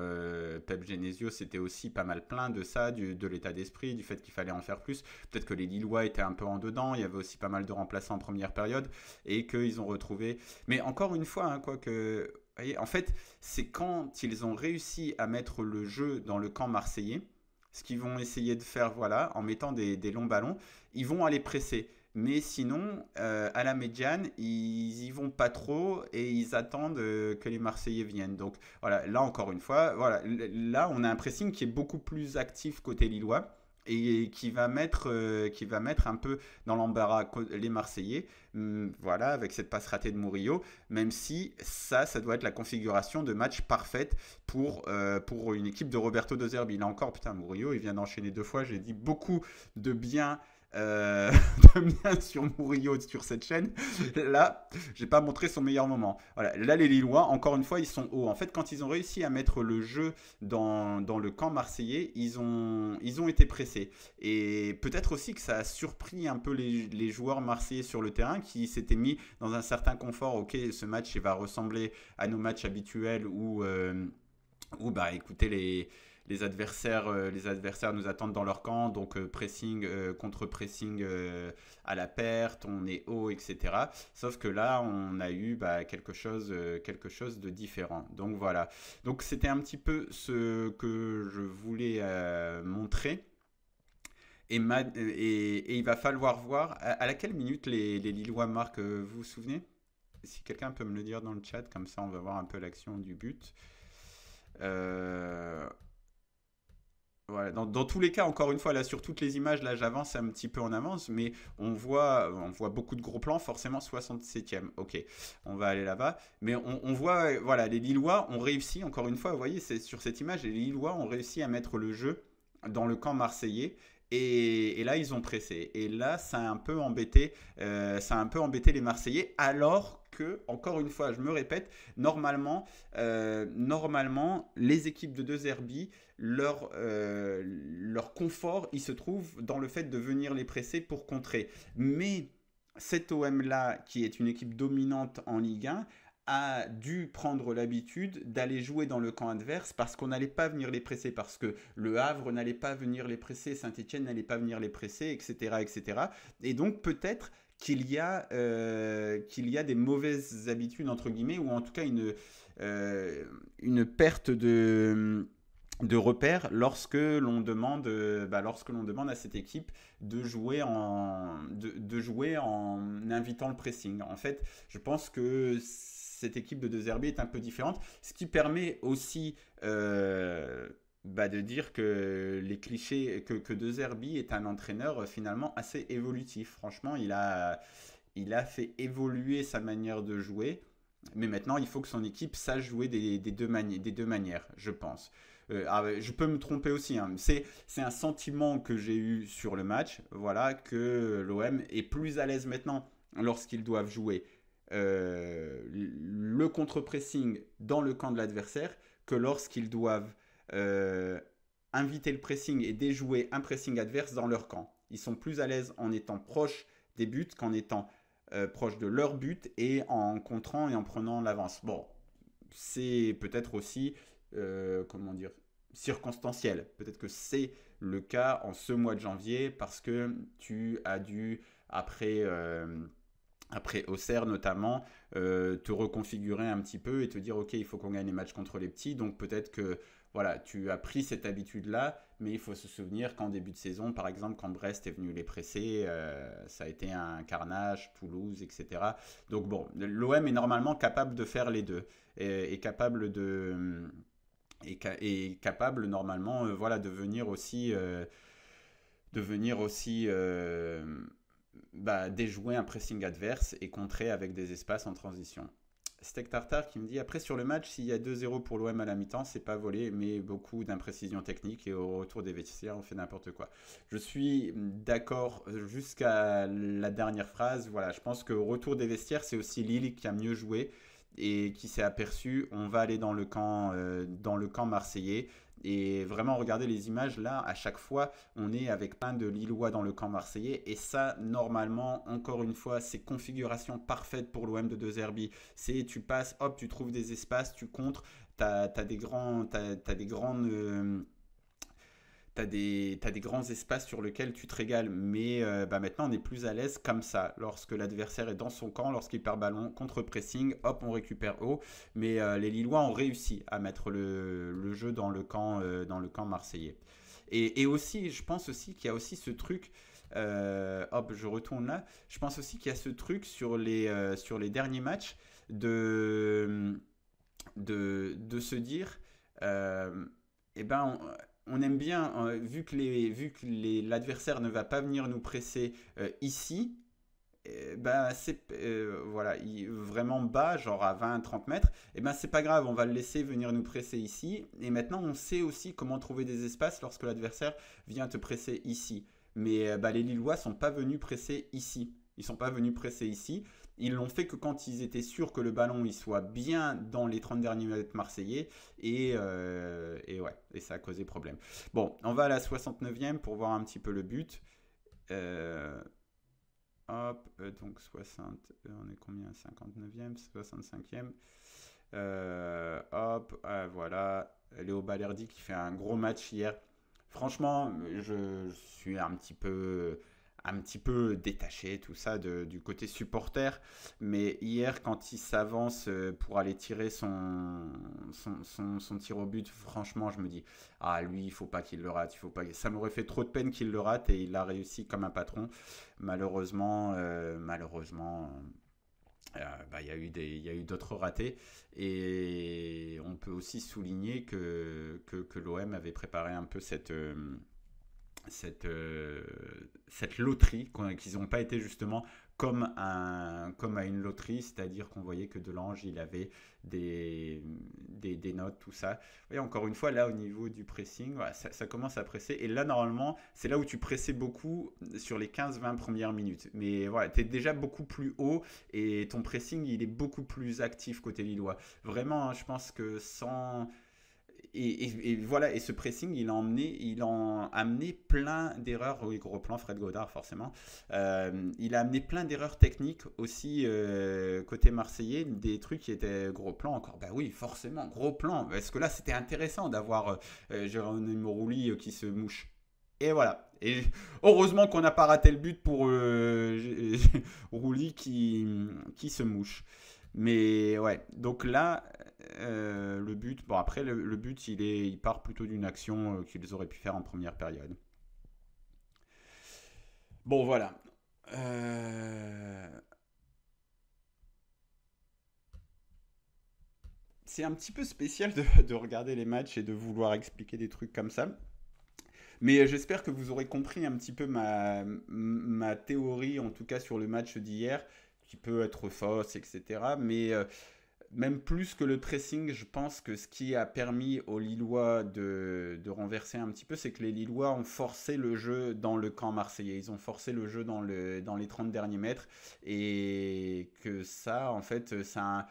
Pep Genesio c'était aussi pas mal plein de ça, de l'état d'esprit, du fait qu'il fallait en faire plus. Peut-être que les Lillois étaient un peu en dedans, il y avait aussi pas mal de remplaçants en première période, et qu'ils ont retrouvé. Mais encore une fois, hein, quoi que. Vous voyez, en fait, c'est quand ils ont réussi à mettre le jeu dans le camp marseillais, ce qu'ils vont essayer de faire, voilà, en mettant des longs ballons, ils vont aller presser. Mais sinon, à la médiane, ils y vont pas trop et ils attendent que les Marseillais viennent. Donc voilà, là encore une fois, voilà, là on a un pressing qui est beaucoup plus actif côté lillois et qui va mettre un peu dans l'embarras les Marseillais. Voilà, avec cette passe ratée de Murillo, même si ça doit être la configuration de match parfaite pour une équipe de Roberto De Zerbi. Là encore, putain, Murillo, il vient d'enchaîner 2 fois. J'ai dit beaucoup de bien euh, de bien sur Murillo sur cette chaîne. Là, j'ai pas montré son meilleur moment. Voilà. Là, les Lillois, encore une fois, ils sont hauts. En fait, quand ils ont réussi à mettre le jeu dans le camp marseillais, ils ont été pressés. Et peut-être aussi que ça a surpris un peu les joueurs marseillais sur le terrain qui s'étaient mis dans un certain confort. Ok, ce match il va ressembler à nos matchs habituels où bah, écoutez, les adversaires nous attendent dans leur camp, donc pressing, contre-pressing à la perte, on est haut, etc. Sauf que là, on a eu bah, quelque chose de différent. Donc voilà. Donc c'était un petit peu ce que je voulais montrer. Et il va falloir voir à laquelle minute les Lillois marquent, vous vous souvenez? Si quelqu'un peut me le dire dans le chat, comme ça on va voir un peu l'action du but. Euh, voilà. Dans tous les cas, encore une fois, là sur toutes les images, là j'avance un petit peu en avance, mais on voit beaucoup de gros plans, forcément 67e. Ok, on va aller là-bas. Mais on voit, voilà, les Lillois ont réussi, encore une fois, vous voyez, c'est sur cette image, les Lillois ont réussi à mettre le jeu dans le camp marseillais. Et là, ils ont pressé. Et là, ça a un peu embêté les Marseillais, alors que, encore une fois, je me répète, normalement les équipes de deux Zerbi, leur confort, il se trouve dans le fait de venir les presser pour contrer. Mais cet OM-là, qui est une équipe dominante en Ligue 1, a dû prendre l'habitude d'aller jouer dans le camp adverse parce qu'on n'allait pas venir les presser, parce que le Havre n'allait pas venir les presser, Saint-Etienne n'allait pas venir les presser, etc. etc. Et donc peut-être qu'il y a des mauvaises habitudes, entre guillemets, ou en tout cas une perte de repères lorsque l'on demande à cette équipe de jouer en invitant le pressing. En fait, je pense que cette équipe de De Zerbi est un peu différente, ce qui permet aussi de dire que les clichés que De Zerbi est un entraîneur finalement assez évolutif. Franchement, il a fait évoluer sa manière de jouer. Mais maintenant, il faut que son équipe sache jouer des deux manières, je pense. Je peux me tromper aussi, hein. C'est un sentiment que j'ai eu sur le match, voilà, que l'OM est plus à l'aise maintenant lorsqu'ils doivent jouer le contre-pressing dans le camp de l'adversaire que lorsqu'ils doivent inviter le pressing et déjouer un pressing adverse dans leur camp. Ils sont plus à l'aise en étant proches des buts qu'en étant proches de leur but et en contrant et en prenant l'avance. Bon, c'est peut-être aussi, comment dire, circonstanciel. Peut-être que c'est le cas en ce mois de janvier parce que tu as dû, après Auxerre notamment, te reconfigurer un petit peu et te dire ok, il faut qu'on gagne les matchs contre les petits, donc peut-être que voilà, tu as pris cette habitude-là, mais il faut se souvenir qu'en début de saison, par exemple, quand Brest est venu les presser, ça a été un carnage, Toulouse, etc. Donc bon, l'OM est normalement capable de faire les deux, et capable normalement voilà, de venir aussi, déjouer un pressing adverse et contrer avec des espaces en transition. Steak Tartar qui me dit après sur le match, s'il y a 2-0 pour l'OM à la mi-temps, c'est pas volé, mais beaucoup d'imprécisions techniques et au retour des vestiaires, on fait n'importe quoi. Je suis d'accord jusqu'à la dernière phrase. Voilà, je pense qu'au retour des vestiaires, c'est aussi Lille qui a mieux joué. et qui s'est aperçu, on va aller dans le camp marseillais. Et vraiment, regardez les images, là, à chaque fois, on est avec plein de Lillois dans le camp marseillais. Et ça, normalement, encore une fois, c'est configuration parfaite pour l'OM de De Zerbi. C'est tu passes, hop, tu trouves des espaces, tu contres, t'as des t'as des grandes... t'as des grands espaces sur lesquels tu te régales, mais bah maintenant on est plus à l'aise comme ça. Lorsque l'adversaire est dans son camp, lorsqu'il perd ballon, contre-pressing, hop, on récupère haut. Mais les Lillois ont réussi à mettre le jeu dans le camp marseillais. Et aussi, je pense aussi qu'il y a aussi ce truc, hop, je retourne là, je pense aussi qu'il y a ce truc sur les derniers matchs de, de se dire, eh ben, on aime bien, vu que l'adversaire ne va pas venir nous presser ici, ben c'est voilà, vraiment bas, genre à 20-30 mètres, et ben c'est pas grave, on va le laisser venir nous presser ici. Et maintenant, on sait aussi comment trouver des espaces lorsque l'adversaire vient te presser ici. Mais bah, les Lillois sont pas venus presser ici. Ils sont pas venus presser ici. Ils l'ont fait que quand ils étaient sûrs que le ballon il soit bien dans les 30 derniers mètres marseillais. Et ouais, et ça a causé problème. Bon, on va à la 69e pour voir un petit peu le but. Euh, Hop, donc 60, on est combien? 59e, 65e. Hop, voilà. Léo Balerdi qui fait un gros match hier. Franchement, je suis un petit peu détaché, tout ça, du côté supporter. Mais hier, quand il s'avance pour aller tirer son tir au but, franchement, je me dis, ah, lui, il faut pas qu'il le rate. Il faut pas... Ça m'aurait fait trop de peine qu'il le rate et il a réussi comme un patron. Malheureusement, bah, il y a eu d'autres ratés. Et on peut aussi souligner que l'OM avait préparé un peu cette, euh, cette loterie, qu'ils n'ont pas été justement comme à une loterie, c'est-à-dire qu'on voyait que Delange, il avait des notes, tout ça. Et encore une fois, là, au niveau du pressing, voilà, ça commence à presser. Et là, normalement, c'est là où tu pressais beaucoup sur les 15-20 premières minutes. Mais voilà, tu es déjà beaucoup plus haut et ton pressing, il est beaucoup plus actif côté Lillois. Vraiment, hein, je pense que sans et voilà, et ce pressing, il a amené plein d'erreurs. Oui, gros plan, Fred Godard, forcément. Il a amené plein d'erreurs techniques aussi côté marseillais, des trucs qui étaient gros plan encore. Bah oui, forcément, gros plan. Parce que là, c'était intéressant d'avoir Jérôme Rouli qui se mouche. Et voilà. Et heureusement qu'on n'a pas raté le but pour Rouli qui se mouche. Mais ouais, donc là, le but, bon après le but il part plutôt d'une action qu'ils auraient pu faire en première période. Bon voilà. Euh, c'est un petit peu spécial de regarder les matchs et de vouloir expliquer des trucs comme ça. Mais j'espère que vous aurez compris un petit peu ma théorie, en tout cas sur le match d'hier, qui peut être fausse, etc. Mais même plus que le pressing, je pense que ce qui a permis aux Lillois de renverser un petit peu, c'est que les Lillois ont forcé le jeu dans le camp marseillais. Ils ont forcé le jeu dans les 30 derniers mètres. Et que ça, en fait, ça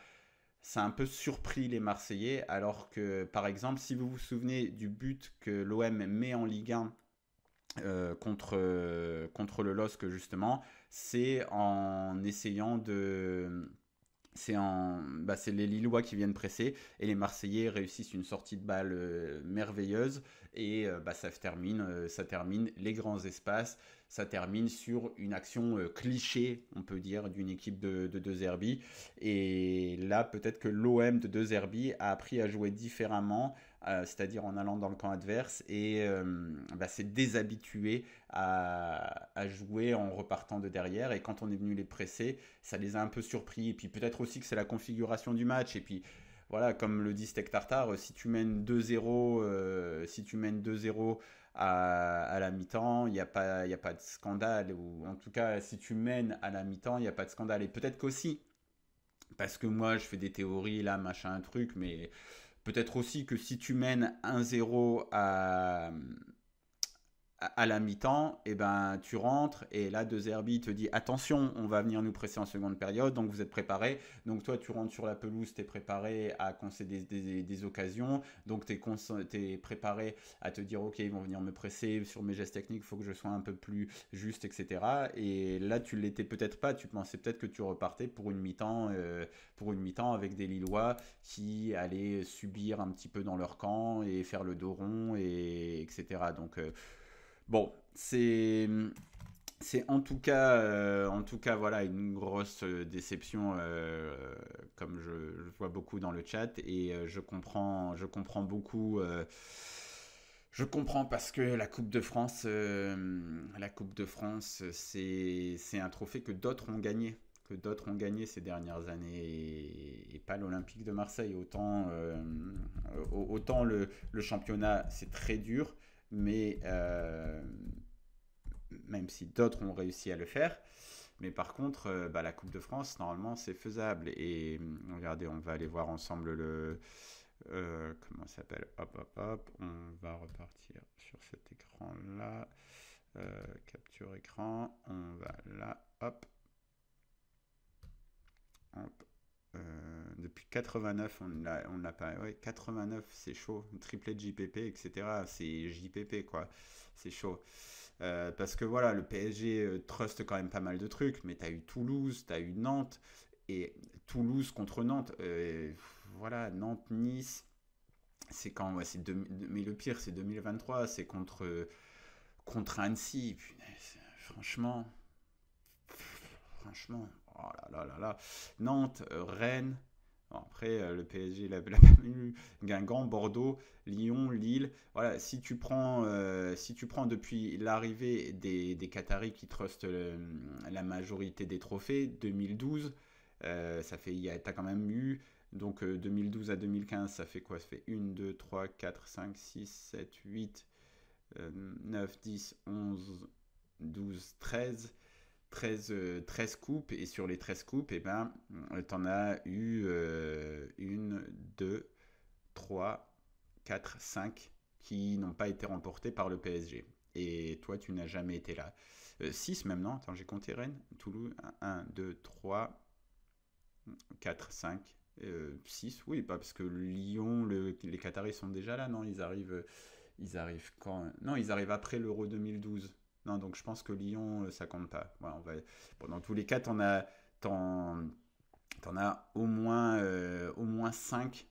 a un peu surpris les Marseillais. Alors que, par exemple, si vous vous souvenez du but que l'OM met en Ligue 1 contre le LOSC, justement, c'est en essayant de c'est les Lillois qui viennent presser et les Marseillais réussissent une sortie de balle merveilleuse et bah, ça termine les grands espaces, ça termine sur une action cliché, on peut dire, d'une équipe De Zerbi. Et là, peut-être que l'OM de Zerbi a appris à jouer différemment, c'est-à-dire en allant dans le camp adverse et bah, s'est déshabitué à jouer en repartant de derrière. Et quand on est venu les presser, ça les a un peu surpris. Et puis peut-être aussi que c'est la configuration du match. Et puis voilà, comme le dit Steak Tartare, si tu mènes 2-0, si tu mènes 2-0 à la mi-temps, il y a pas de scandale. Ou en tout cas, si tu mènes à la mi-temps, il n'y a pas de scandale. Et peut-être qu'aussi, parce que moi je fais des théories là, machin, un truc, mais peut-être aussi que si tu mènes 1-0 à la mi-temps, eh ben, tu rentres et là, De Zerbi te dit attention, on va venir nous presser en seconde période, donc vous êtes préparés. Donc toi, tu rentres sur la pelouse, tu es préparé à concéder des occasions, donc tu es préparé à te dire ok, ils vont venir me presser sur mes gestes techniques, il faut que je sois un peu plus juste, etc. Et là, tu l'étais peut-être pas, tu pensais peut-être que tu repartais pour une mi-temps avec des Lillois qui allaient subir un petit peu dans leur camp et faire le dos rond, et, etc. Donc, bon, c'est en tout cas voilà, une grosse déception, comme je vois beaucoup dans le chat, et je comprends beaucoup. Je comprends parce que la Coupe de France, c'est un trophée que d'autres ont gagné. Que d'autres ont gagné ces dernières années, et pas l'Olympique de Marseille. Autant le championnat, c'est très dur, mais même si d'autres ont réussi à le faire. Mais par contre, bah, la Coupe de France, normalement, c'est faisable. Et regardez, on va aller voir ensemble comment ça s'appelle. Hop, hop, hop. On va repartir sur cet écran-là. Capture écran. On va là. Hop. Hop. Depuis 89, on l'a pas. Ouais, 89, c'est chaud. Triplé de JPP, etc. C'est JPP, quoi. C'est chaud. Parce que voilà, le PSG trust quand même pas mal de trucs, mais t'as eu Toulouse, t'as eu Nantes, et Toulouse contre Nantes, voilà, Nantes-Nice, c'est quand, ouais, mais le pire, c'est 2023, c'est contre Annecy, punaise, franchement, oh là là là là, Nantes, Rennes. Bon, après, le PSG l'a pas eu. Guingamp, Bordeaux, Lyon, Lille. Voilà, si tu prends depuis l'arrivée des Qataris qui trustent la majorité des trophées, 2012, ça fait, t'as quand même eu. Donc 2012 à 2015, ça fait quoi? Ça fait 1, 2, 3, 4, 5, 6, 7, 8, 9, 10, 11, 12, 13 coupes, et sur les 13 coupes, eh ben, t'en as eu 1, 2, 3, 4, 5 qui n'ont pas été remportées par le PSG. Et toi, tu n'as jamais été là. 6 même, non? Attends, j'ai compté Rennes, Toulouse, 1, 2, 3, 4, 5, 6, oui, pas parce que Lyon, les Qataris sont déjà là, non? Ils arrivent quand? Non, ils arrivent après l'Euro 2012. Non, donc je pense que Lyon, ça compte pas. Ouais, bon, dans tous les cas, t'en as au moins 5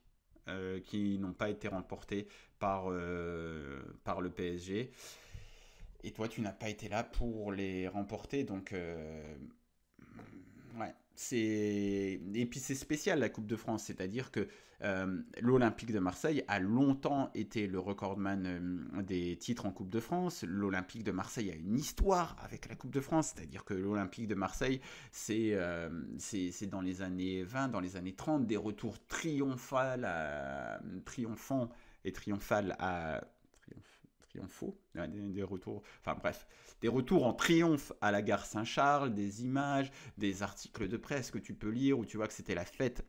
qui n'ont pas été remportés par le PSG. Et toi, tu n'as pas été là pour les remporter. Donc, ouais. Et puis c'est spécial la Coupe de France, c'est-à-dire que l'Olympique de Marseille a longtemps été le recordman des titres en Coupe de France. L'Olympique de Marseille a une histoire avec la Coupe de France, c'est-à-dire que l'Olympique de Marseille, c'est dans les années 20, dans les années 30, des retours triomphants et triomphales à triomphaux, des retours, enfin bref, des retours en triomphe à la gare Saint-Charles, des images, des articles de presse que tu peux lire où tu vois que c'était la fête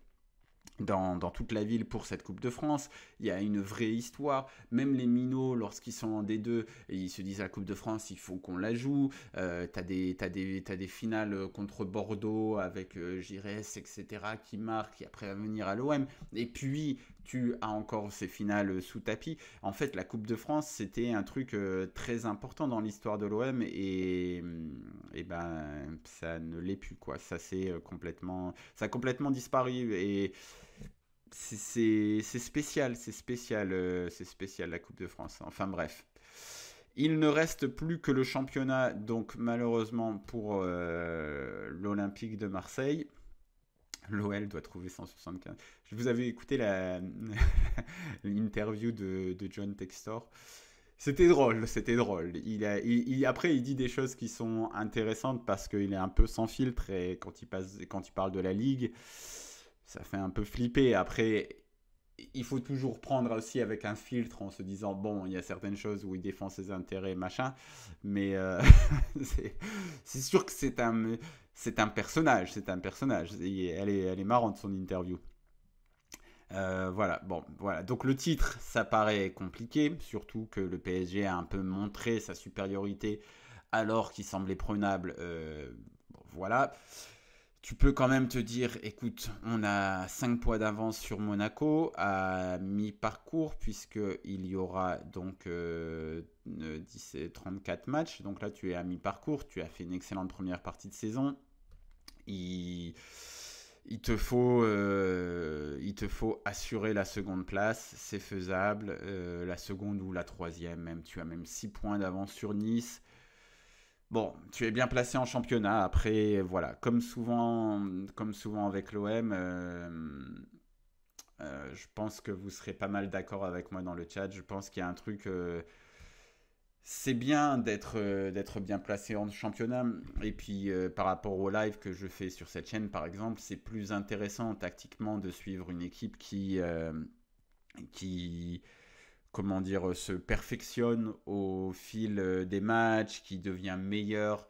dans toute la ville pour cette Coupe de France. Il y a une vraie histoire. Même les minots, lorsqu'ils sont en D2, et ils se disent la Coupe de France, il faut qu'on la joue. T'as des finales contre Bordeaux avec Giresse, etc., qui marquent, et après va venir à l'OM. Et puis, tu as encore ces finales sous tapis. En fait, la Coupe de France, c'était un truc très important dans l'histoire de l'OM, et ben, ça ne l'est plus, quoi. Ça a complètement disparu, et c'est spécial la Coupe de France. Enfin bref. Il ne reste plus que le championnat, donc malheureusement pour l'Olympique de Marseille. L'OL doit trouver 175. Vous avez écouté l'interview de John Textor. C'était drôle, c'était drôle. Après, il dit des choses qui sont intéressantes parce qu'il est un peu sans filtre, et quand il parle de la Ligue, ça fait un peu flipper. Après, il faut toujours prendre aussi avec un filtre en se disant, bon, il y a certaines choses où il défend ses intérêts, machin, mais c'est sûr que c'est un personnage. Elle est marrante, son interview. Voilà, bon, voilà. Donc le titre, ça paraît compliqué, surtout que le PSG a un peu montré sa supériorité alors qu'il semblait prenable. Bon, voilà. Tu peux quand même te dire, écoute, on a 5 points d'avance sur Monaco à mi-parcours, puisqu'il y aura donc 34 matchs. Donc là, tu es à mi-parcours, tu as fait une excellente première partie de saison. Il, il te faut assurer la seconde place, c'est faisable. La seconde ou la troisième, même. Tu as même 6 points d'avance sur Nice. Bon, tu es bien placé en championnat. Après, voilà, comme souvent avec l'OM, je pense que vous serez pas mal d'accord avec moi dans le chat. Je pense qu'il y a un truc. C'est bien d'être bien placé en championnat. Et puis, par rapport au live que je fais sur cette chaîne, par exemple, c'est plus intéressant tactiquement de suivre une équipe qui comment dire, se perfectionne au fil des matchs, qui devient meilleur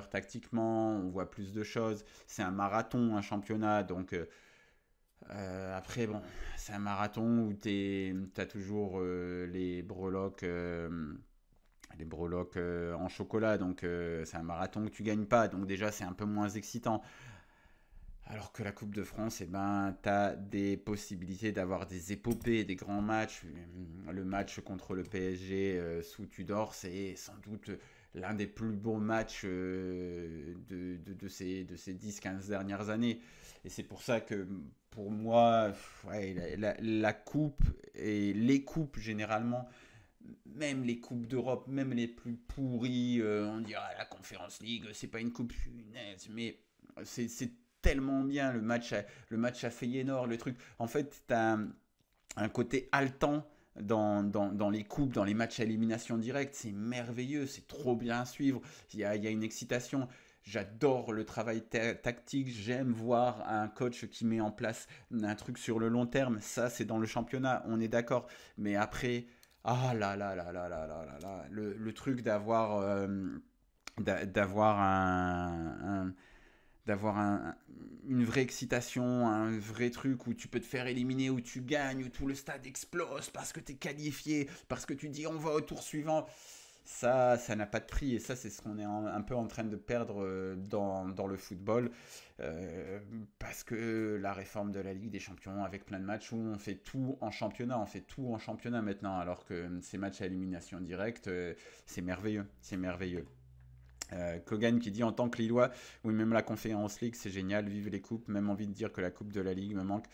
tactiquement, on voit plus de choses. C'est un marathon, un championnat, donc après, bon, c'est un marathon où t'as toujours les breloques en chocolat, donc c'est un marathon que tu gagnes pas, donc déjà c'est un peu moins excitant. Alors que la Coupe de France, eh ben, tu as des possibilités d'avoir des épopées, des grands matchs. Le match contre le PSG sous Tudor, c'est sans doute l'un des plus beaux matchs de ces 10-15 dernières années. Et c'est pour ça que pour moi, ouais, la coupe et les coupes généralement, même les coupes d'Europe, même les plus pourries, on dirait la Conference League, c'est pas une coupe punaise, mais c'est tellement bien le match à Feyenoord, le truc. En fait, tu as un côté haletant dans les coupes, dans les matchs à élimination directe. C'est merveilleux, c'est trop bien à suivre. Il y a une excitation. J'adore le travail tactique. J'aime voir un coach qui met en place un truc sur le long terme. Ça, c'est dans le championnat, on est d'accord. Mais après, ah là là là là là là là là, le truc d'avoir d'avoir une vraie excitation, un vrai truc où tu peux te faire éliminer, où tu gagnes, où tout le stade explose parce que tu es qualifié, parce que tu dis on va au tour suivant. Ça n'a pas de prix et ça, c'est ce qu'on est un peu en train de perdre dans le football parce que la réforme de la Ligue des Champions avec plein de matchs où on fait tout en championnat, on fait tout en championnat maintenant alors que ces matchs à élimination directe, c'est merveilleux, c'est merveilleux. Kogan qui dit en tant que Lillois, oui, même la Conférence League, c'est génial, vive les coupes, même envie de dire que la Coupe de la Ligue me manque.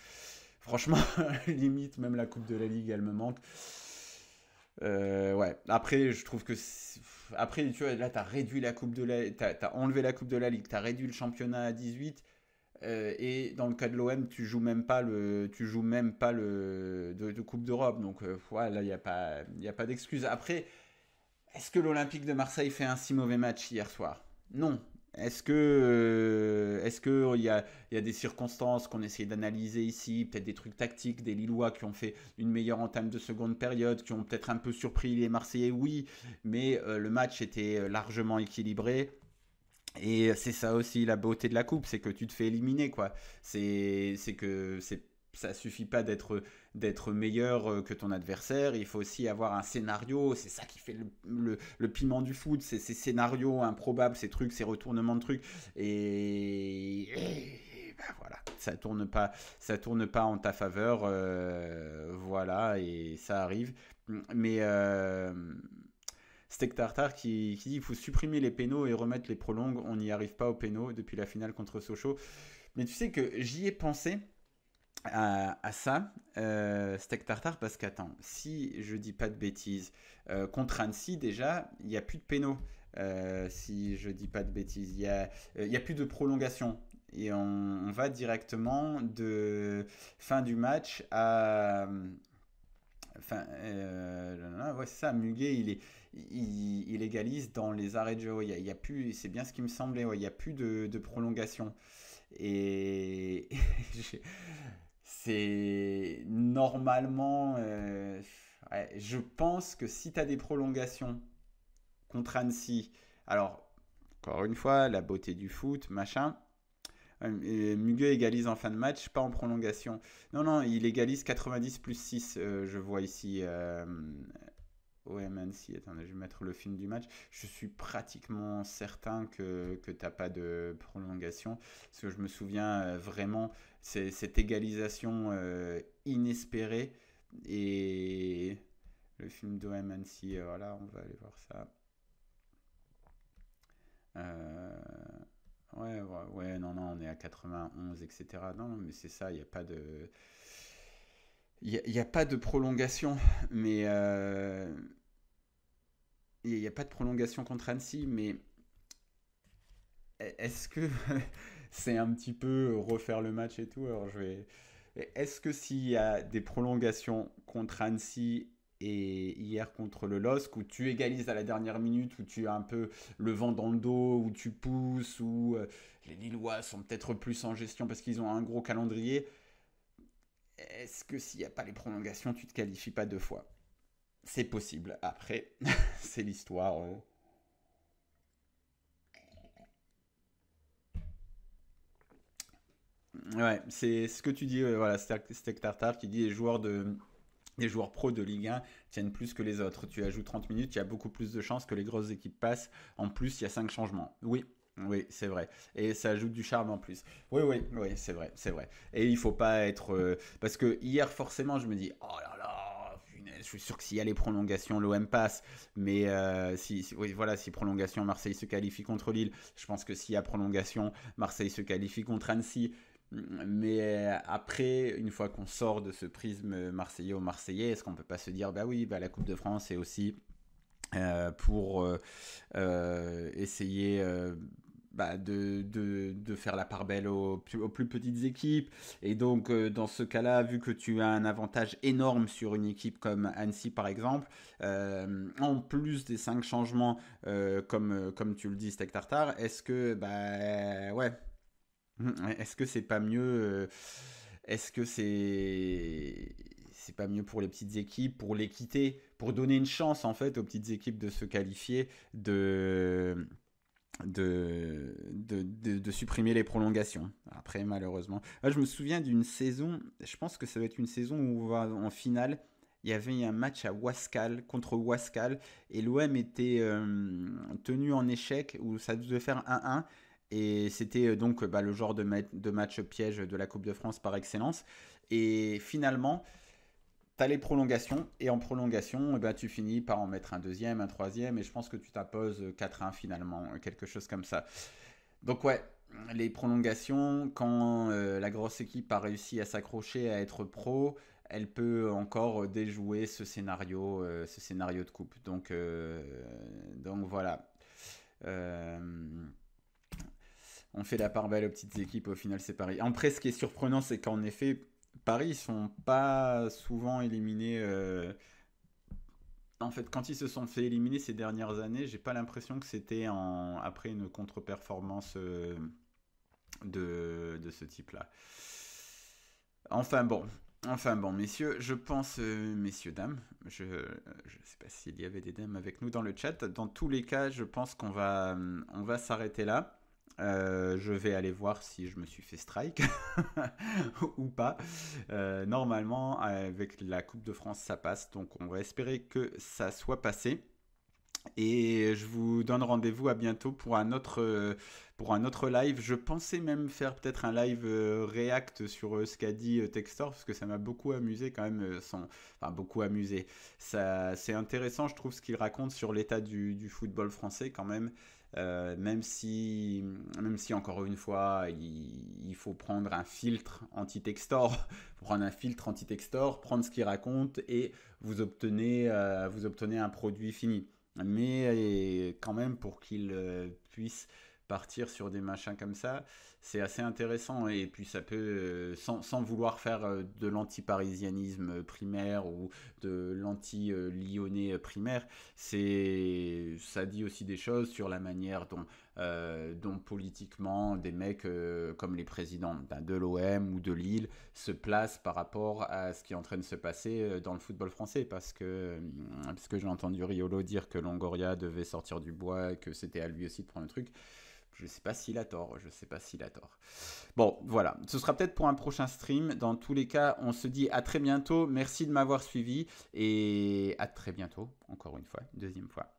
Franchement, limite, même la Coupe de la Ligue, elle me manque. Ouais, après, je trouve que. Après, tu vois, là, t'as réduit la Coupe de la. T'as enlevé la Coupe de la Ligue, t'as réduit le championnat à 18. Et dans le cas de l'OM, tu joues même pas de Coupe d'Europe. Donc, ouais, là, y a pas d'excuse. Après, est-ce que l'Olympique de Marseille fait un si mauvais match hier soir? Non. Il y a des circonstances qu'on essaie d'analyser ici, peut-être des trucs tactiques, des Lillois qui ont fait une meilleure entame de seconde période, qui ont peut-être un peu surpris les Marseillais, oui, mais le match était largement équilibré. Et c'est ça aussi la beauté de la coupe, c'est que tu te fais éliminer, quoi. C'est que ça suffit pas d'être meilleur que ton adversaire, il faut aussi avoir un scénario, c'est ça qui fait le piment du foot, c'est ces scénarios improbables, ces trucs, ces retournements de trucs, et ben voilà, ça tourne pas en ta faveur, voilà, et ça arrive. Mais Steak Tartar qui dit il faut supprimer les pénaux et remettre les prolongues. On n'y arrive pas aux pénaux depuis la finale contre Sochaux. Mais tu sais que j'y ai pensé à ça, Steak Tartar, parce qu'attends, si je dis pas de bêtises, contre Annecy déjà, il n'y a plus de pénaux. Si je dis pas de bêtises, il y a plus de prolongation. Et on va directement de fin du match à enfin, ouais, c'est ça, Muguet, il égalise dans les arrêts de jeu. Il y a plus, c'est bien ce qui me semblait, ouais, il n'y a plus de prolongation. Et c'est normalement, ouais, je pense que si tu as des prolongations contre Annecy, alors, encore une fois, la beauté du foot, machin, Et Muguet égalise en fin de match, pas en prolongation. Non, non, il égalise 90 plus 6, je vois ici. OMNC, attendez, je vais mettre le film du match. Je suis pratiquement certain que t'as pas de prolongation. Parce que je me souviens vraiment, c'est cette égalisation inespérée. Et le film d'OMNC, voilà, on va aller voir ça. Euh, ouais, ouais, ouais, non, non, on est à 91, etc. Non, non, mais c'est ça, il n'y a pas de. Il y a pas de prolongation, mais il n'y a pas de prolongation contre Annecy, mais est-ce que c'est un petit peu refaire le match et tout? Alors je vais. Est-ce que s'il y a des prolongations contre Annecy et hier contre le LOSC, où tu égalises à la dernière minute, où tu as un peu le vent dans le dos, où tu pousses, où les Lillois sont peut-être plus en gestion parce qu'ils ont un gros calendrier, est-ce que s'il n'y a pas les prolongations, tu te qualifies pas deux fois? C'est possible. Après, c'est l'histoire. Ouais, c'est ce que tu dis, voilà, Steak Tartar qui dit les joueurs pros de Ligue 1 tiennent plus que les autres. Tu ajoutes 30 minutes, il y a beaucoup plus de chances que les grosses équipes passent. En plus, il y a 5 changements. Oui, oui, c'est vrai. Et ça ajoute du charme en plus. Oui, oui, oui, c'est vrai, c'est vrai. Et il faut pas être... parce que hier, forcément, je me dis, oh là là, punaise, je suis sûr que s'il y a les prolongations, l'OM passe. Mais oui, voilà, si prolongation, Marseille se qualifie contre Lille. Je pense que s'il y a prolongation, Marseille se qualifie contre Annecy. Mais après, une fois qu'on sort de ce prisme marseillais au marseillais, est-ce qu'on ne peut pas se dire, bah oui, bah la Coupe de France est aussi pour essayer bah, de faire la part belle aux plus petites équipes. Et donc, dans ce cas-là, vu que tu as un avantage énorme sur une équipe comme Annecy, par exemple, en plus des 5 changements, comme tu le dis, Steak Tartar, est-ce que, bah, ouais, est-ce que c'est pas mieux est-ce que c'est pas mieux pour les petites équipes, pour l'équité, pour donner une chance en fait aux petites équipes de se qualifier, de supprimer les prolongations. Après, malheureusement. Là, je me souviens d'une saison, je pense que ça va être une saison où on va en finale. Il y avait un match à Wascal, contre Wascal, et l'OM était tenu en échec, où ça devait faire 1-1. Et c'était donc bah, le genre de match piège de la Coupe de France par excellence. Et finalement, tu as les prolongations, et en prolongation, eh ben, tu finis par en mettre un deuxième, un troisième, et je pense que tu t'imposes 4-1 finalement, quelque chose comme ça. Donc ouais, les prolongations, quand la grosse équipe a réussi à s'accrocher, à être pro, elle peut encore déjouer ce scénario de coupe. Donc voilà. Euh, on fait la part belle aux petites équipes, au final c'est Paris. Après, ce qui est surprenant, c'est qu'en effet, Paris, ils sont pas souvent éliminés. En fait, quand ils se sont fait éliminer ces dernières années, j'ai pas l'impression que c'était après une contre-performance de ce type-là. Enfin bon, enfin bon, messieurs, je pense, messieurs, dames, je ne sais pas s'il y avait des dames avec nous dans le chat. Dans tous les cas, je pense on va s'arrêter là. Je vais aller voir si je me suis fait strike ou pas. Normalement, avec la Coupe de France, ça passe. Donc, on va espérer que ça soit passé. Et je vous donne rendez-vous à bientôt pour un autre live. Je pensais même faire peut-être un live react sur ce qu'a dit Textor, parce que ça m'a beaucoup amusé quand même. Enfin, beaucoup amusé. C'est intéressant, je trouve, ce qu'il raconte sur l'état du football français quand même. Même si encore une fois, il faut prendre un filtre anti-textor, prendre un filtre anti-textor, prendre ce qu'il raconte et vous obtenez un produit fini. Mais quand même, pour qu'il puisse partir sur des machins comme ça, c'est assez intéressant. Et puis ça peut, sans vouloir faire de l'anti-parisianisme primaire ou de l'anti-lyonnais primaire, ça dit aussi des choses sur la manière dont dont politiquement des mecs comme les présidents de l'OM ou de Lille se placent par rapport à ce qui est en train de se passer dans le football français, parce que j'ai entendu Riolo dire que Longoria devait sortir du bois, que c'était à lui aussi de prendre le truc. Je sais pas s'il a tort, Bon, voilà, ce sera peut-être pour un prochain stream. Dans tous les cas, on se dit à très bientôt. Merci de m'avoir suivi et à très bientôt, encore une fois, une deuxième fois.